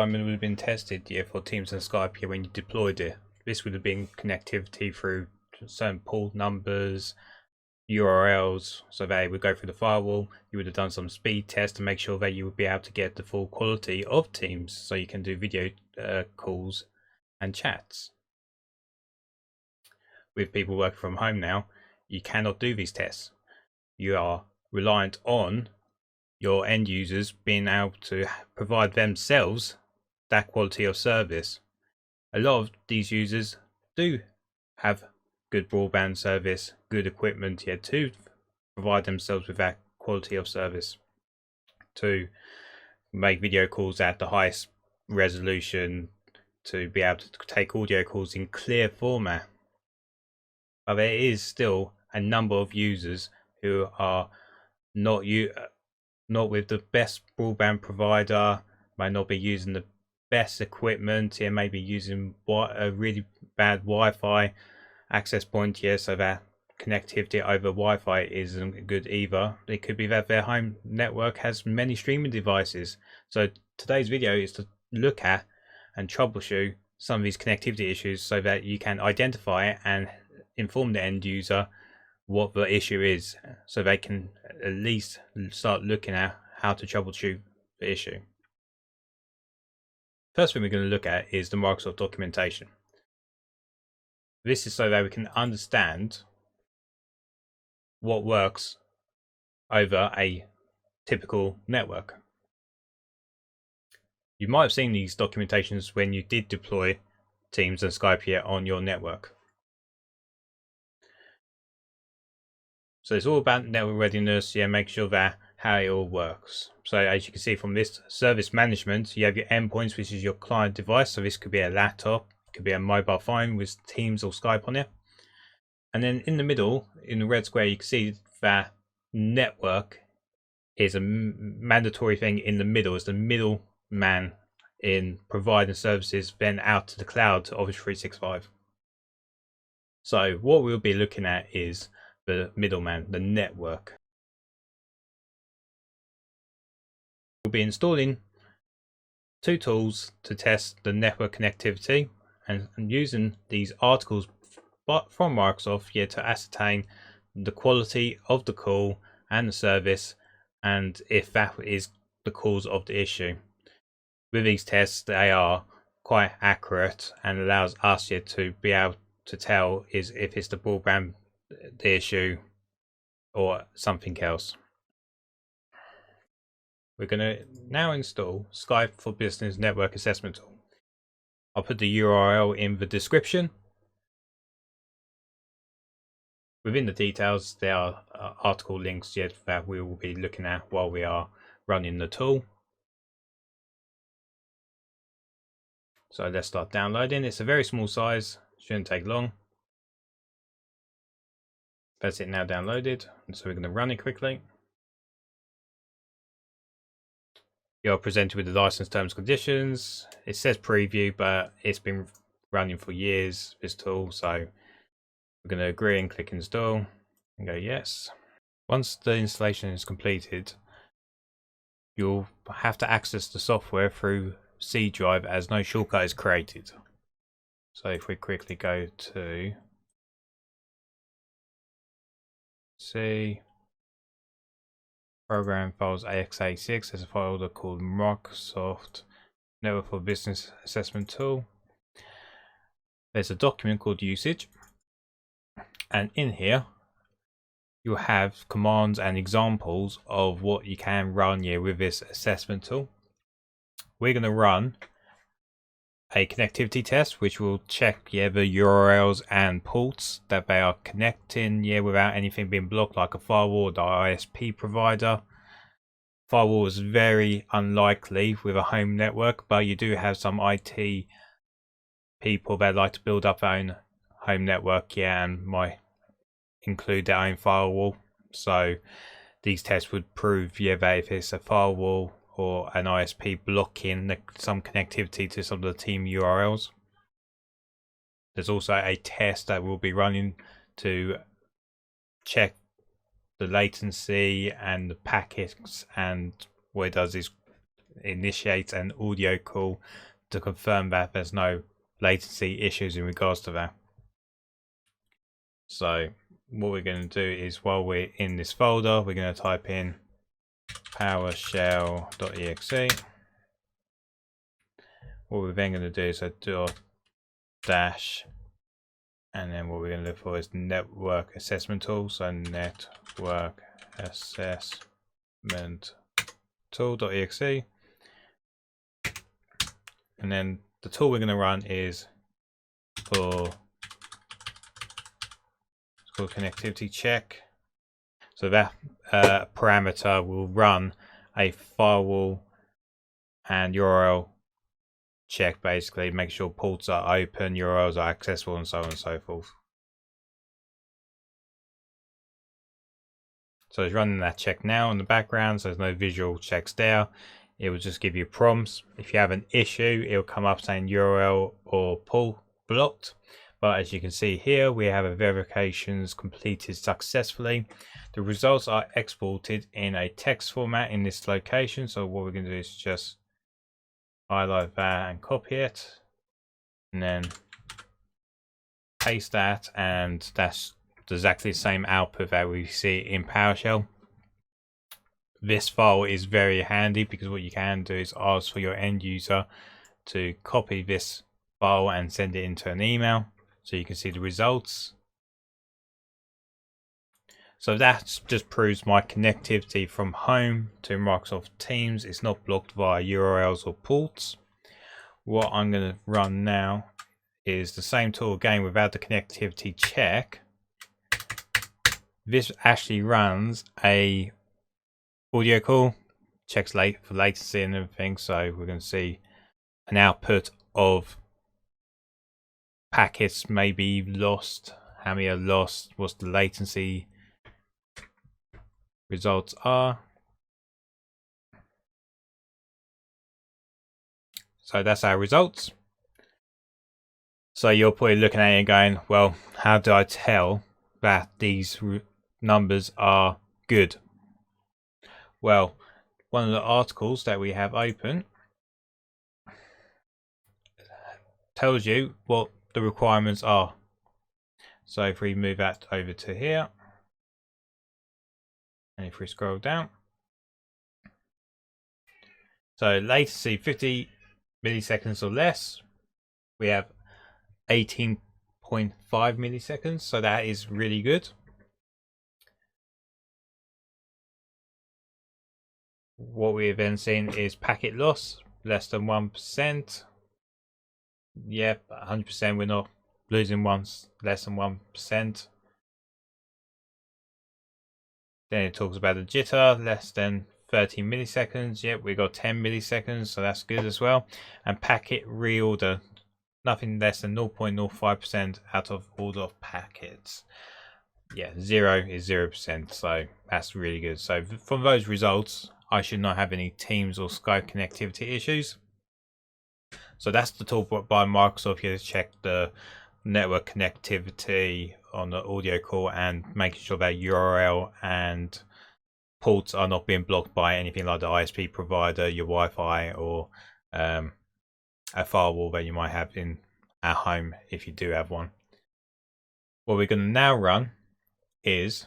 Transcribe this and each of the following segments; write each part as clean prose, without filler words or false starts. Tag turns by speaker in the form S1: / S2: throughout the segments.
S1: environment would have been tested for Teams and Skype when you deployed it. This would have been connectivity through certain port numbers, URLs, so that it would go through the firewall. You would have done some speed tests to make sure that you would be able to get the full quality of Teams, so you can do video calls and chats. With people working from home now, you cannot do these tests. You are reliant on your end users being able to provide themselves that quality of service. A lot of these users do have good broadband service, good equipment here to provide themselves with that quality of service, to make video calls at the highest resolution, to be able to take audio calls in clear format. But there is still a number of users who are not with the best broadband provider, might not be using the best equipment, it may be using a really bad Wi-Fi access point here, so that connectivity over Wi-Fi isn't good either. It could be that their home network has many streaming devices. So today's video is to look at and troubleshoot some of these connectivity issues so that you can identify and inform the end user what the issue is, so they can at least start looking at how to troubleshoot the issue. First thing we're going to look at is the Microsoft documentation. This is so that we can understand what works over a typical network. You might have seen these documentations when you did deploy Teams and Skype here on your network. So it's all about network readiness, make sure that how it all works. So as you can see from this service management, you have your endpoints, which is your client device. So this could be a laptop, could be a mobile phone with Teams or Skype on it. And then in the middle, in the red square, you can see that network is a mandatory thing in the middle. It's the middleman in providing services then out to the cloud to Office 365. So what we'll be looking at is the middleman, the network. We'll be installing two tools to test the network connectivity and using these articles from Microsoft here to ascertain the quality of the call and the service, and if that is the cause of the issue. With these tests, they are quite accurate and allows us here to be able to tell if it's the broadband the issue or something else. We're going to now install Skype for Business Network Assessment Tool. I'll put the URL in the description. Within the details, there are article links yet that we will be looking at while we are running the tool. So let's start downloading. It's a very small size, shouldn't take long. That's it now downloaded, and so we're going to run it quickly. You're presented with the license terms and conditions. It says preview, but it's been running for years, this tool, so we're going to agree and click install and go yes. Once the installation is completed, you'll have to access the software through C drive as no shortcut is created. So if we quickly go to C, program files AX86, there's a folder called Microsoft Network for Business Assessment Tool. There's a document called usage, and in here you'll have commands and examples of what you can run here with this assessment tool. We're going to run a connectivity test, which will check the URLs and ports that they are connecting without anything being blocked, like a firewall or the ISP provider. Firewall is very unlikely with a home network, but you do have some IT people that like to build up their own home network and might include their own firewall. So these tests would prove that if it's a firewall or an ISP blocking some connectivity to some of the team URLs. There's also a test that we'll be running to check the latency and the packets, and what it does is initiates an audio call to confirm that there's no latency issues in regards to that. So what we're going to do is, while we're in this folder, we're going to type in PowerShell.exe. What we're then going to do is a dash, and then what we're going to look for is network assessment tool. So network assessment tool.exe, and then the tool we're going to run is for, it's called connectivity check. So that parameter will run a firewall and URL check, basically make sure ports are open, URLs are accessible, and so on and so forth. So it's running that check now in the background, so there's no visual checks there. It will just give you prompts. If you have an issue, it will come up saying URL or port blocked. But as you can see here, we have a verifications completed successfully. The results are exported in a text format in this location. So what we're going to do is just highlight that and copy it, and then paste that, and that's exactly the same output that we see in PowerShell. This file is very handy because what you can do is ask for your end user to copy this file and send it into an email so you can see the results. So that just proves my connectivity from home to Microsoft Teams is not blocked via URLs or ports. What I'm going to run now is the same tool again without the connectivity check. This actually runs a audio call, checks for latency and everything. So we're going to see an output of packets maybe lost, how many are lost, what's the latency results are. So that's our results. So you're probably looking at it and going, well, how do I tell that these numbers are good? Well, one of the articles that we have open tells you what the requirements are. So if we move that over to here, and if we scroll down, so latency 50 milliseconds or less, we have 18.5 milliseconds, so that is really good. What we have then seen is packet loss less than 1%. Yep, 100%, we're not losing less than 1%. Then it talks about the jitter, less than 30 milliseconds. Yep, we got 10 milliseconds, so that's good as well. And packet reorder, nothing less than 0.05% out of order of packets. Yeah, 0 is 0%, so that's really good. So from those results, I should not have any Teams or Skype connectivity issues. So that's the tool by Microsoft here to check the network connectivity on the audio call and making sure that URL and ports are not being blocked by anything like the ISP provider, your Wi-Fi, or a firewall that you might have in at home if you do have one. What we're going to now run is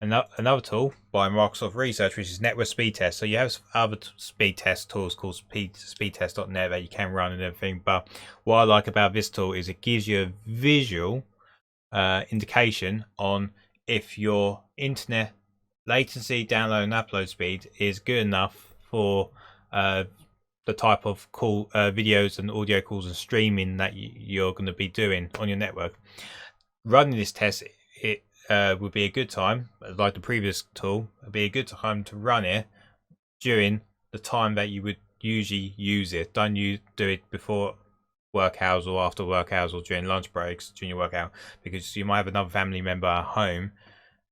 S1: another tool by Microsoft Research, which is network speed test. So you have other speed test tools called speedtest.net that you can run and everything, but what I like about this tool is it gives you a visual indication on if your internet latency, download and upload speed is good enough for the type of call videos and audio calls and streaming that you're going to be doing on your network. Running this test, it would be a good time, like the previous tool, would be a good time to run it during the time that you would usually use it. Don't you do it before work hours or after work hours or during lunch breaks during your work hour, because you might have another family member at home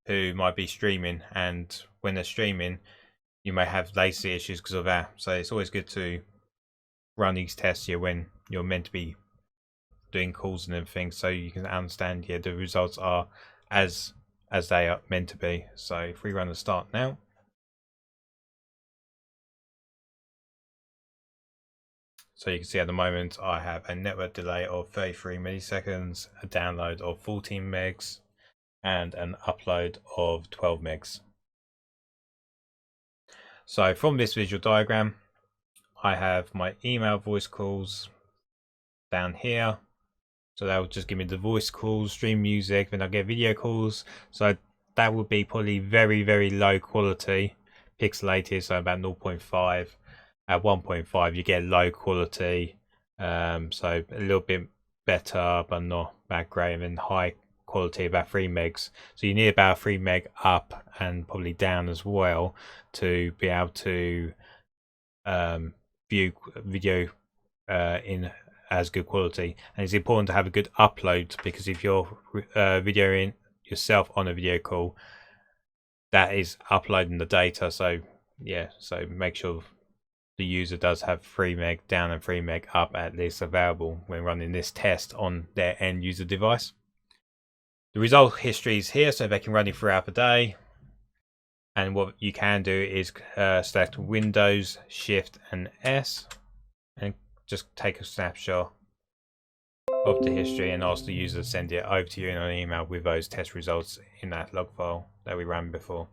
S1: who might be streaming, and when they're streaming you may have latency issues because of that. So it's always good to run these tests here when you're meant to be doing calls and everything, so you can understand the results are as they are meant to be. So if we run the start now, So you can see at the moment I have a network delay of 33 milliseconds, a download of 14 megs, and an upload of 12 megs. So from this visual diagram, I have my email voice calls down here. So that will just give me the voice calls, stream music, then I get video calls. So that would be probably very, very low quality, pixelated, so about 0.5. At 1.5 you get low quality, so a little bit better but not that great, and then high quality about 3 megs. So you need about 3 meg up and probably down as well to be able to view video in as good quality. And it's important to have a good upload, because if you're videoing yourself on a video call, that is uploading the data. So yeah, so make sure the user does have 3 meg down and 3 meg up at least available when running this test on their end user device. The result history is here, so they can run it throughout the day. And what you can do is select Windows, Shift and S, and just take a snapshot of the history and ask the user to send it over to you in an email with those test results in that log file that we ran before.